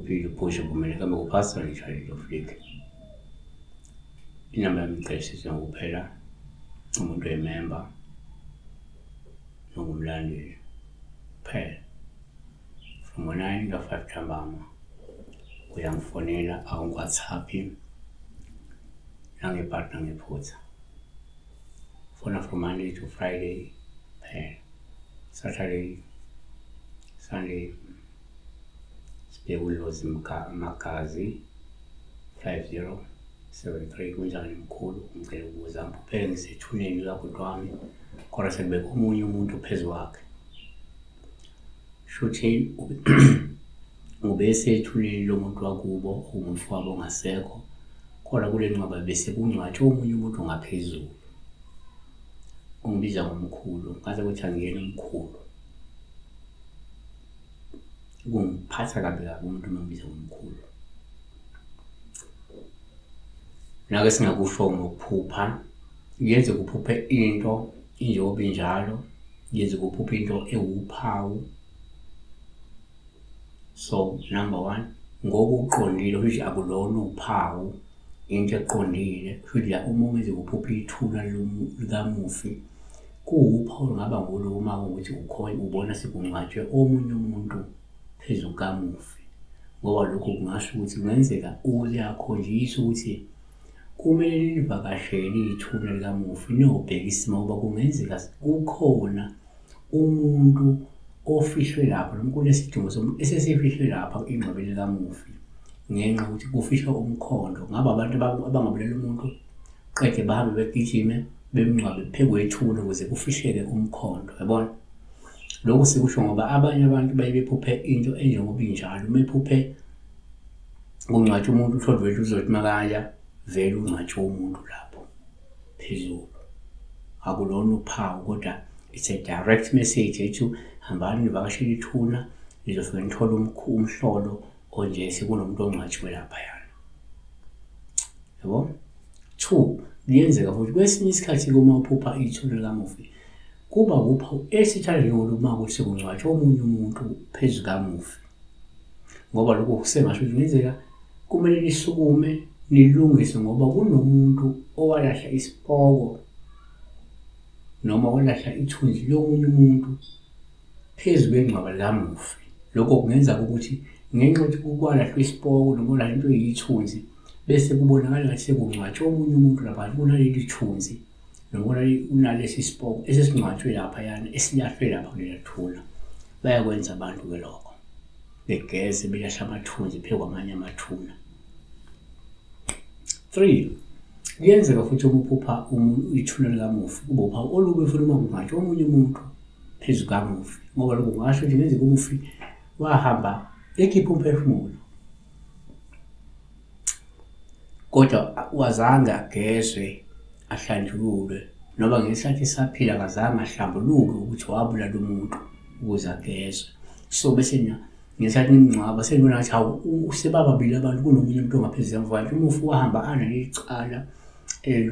uphile uphushe kumele kambe kuphasa literally lo flick. Inamba yami icishe ngokuphela umuntu oyimember nongumlandeli kuphela. From 9 to 5 ntambama uyangifonela WhatsApp nangebhadi nangephutha. Fona from Monday to Friday kuphela. Saturday, Sunday sibheke uLozi Magazi 5073 kunjani mkhulu ngicela ukubuza ngiphuphele ngisethuneni lakho kwami kodwa sekubekho omunye umuntu phezu kwakhe. Shuthi ubese ethuneni lo muntu wakubo umfowabo ongasekho kodwa kule ncwaba bese kungcwatshwa omunye umuntu ngaphezulu. Ungibiza ngomkhulu ngaze kuthi angiyena umkhulu. Kungiphatha kabi kabi umuntu ombiza ngomkhulu. Nake singakusho ngokuphupha, yenze kuphuphe into injoba injalo, yenze kuphuphe into ewuphawu. So number 1, ngokuqondile futhi akulona uphawu into eqondile futhi la uma wenze kuphupha ithuna likamufi kuwuphawu ngaba ngulo uma ukuthi ukhona ubona sekungcwatshwe omunye umuntu phezu kamufi. Ngoba lokho kungasho ukuthi kungenzeka uyakhonjiswa ukuthi kumele livakashele ithuna likamufi niyobheka isimo ngoba kungenzeka kukhona umuntu ofihlwe lapha noma kunesidingo somuntu esesifihlwe lapha ingcwabeni likamufi ngenxa yokuthi kufishwa umkhondo. Ngaba abantu abangabulela umuntu qede bahambe begijime bemngcwabe phekwethuna ukuze kufihleke umkhondo, yabona. Lokhu sikusho ngoba abanye abantu baye bephuphe into enjengoba injalo. Uma ephuphe kungcwatshwa umuntu uthole vele uzothi makaya vele ungcwatshwe umuntu lapho phezulu. Akulona uphawu kodwa it's a direct message ethi hambani nivakashele ithuna nizofika nithole umhlolo onje sekunomuntu ongcwatshiwe lapha yana. Yabo? 2, kuyenzeka futhi kwesinye isikhathi uma uphupha ithuna likamufi kuba uphawu esithatha ngoluma ukuthi sekungcwatshwa omunye umuntu phezu kamufi. Ngoba lokho kusengasho ukuthi kungenzeka kumele lisukume nilungise ngoba kunomuntu owalahla isipoko noma walahla ithunzi lomunye umuntu phezu kwengcwaba likamufi. Lokho kungenza ukuthi ngenxa yokuthi kukwalahlwa isipoko noma walahla into eyithunzi bese kubonakala ngathi sekungcwatshwa omunye umuntu lapha kunaleli thunzi noma unalesi sipoko esesingcwatshwe lapha yana esilahlwe lapha kulela thuna. Bayakwenza abantu ke lokho begeze belahla amathunzi phezu kwamanye amathuna. 3, kuyenzeka futhi uma uphupha ithuna likamufi kube uphawu olubi futhi uma kungcwatshwa omunye umuntu phezu kamufi. Ngoba lokho kungasho ukuthi kungenzeka umufi wahamba ekhipha umphefumulo kodwa wazange agezwe ahlanjululwe noma ngesikhathi esaphila akazange ahlambuluke ukuthi wabulala umuntu ukuze agezwe. So bese ngesikhathi nimngcwaba senibona ngathi hawu sebababili abantu kunomunye umuntu ongaphezulu emva umufi wahamba analeli cala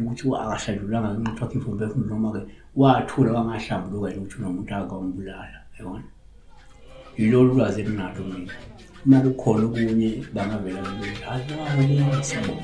ukuthi akahlanjululanga ngenxa yokuthi umphefumulo noma-ke wathula wangahlambuluka ukuthi unomuntu akambulala, yabona. Yilolu lwazi enginalo mina. Uma kukhona okunye bangavela siyabonga.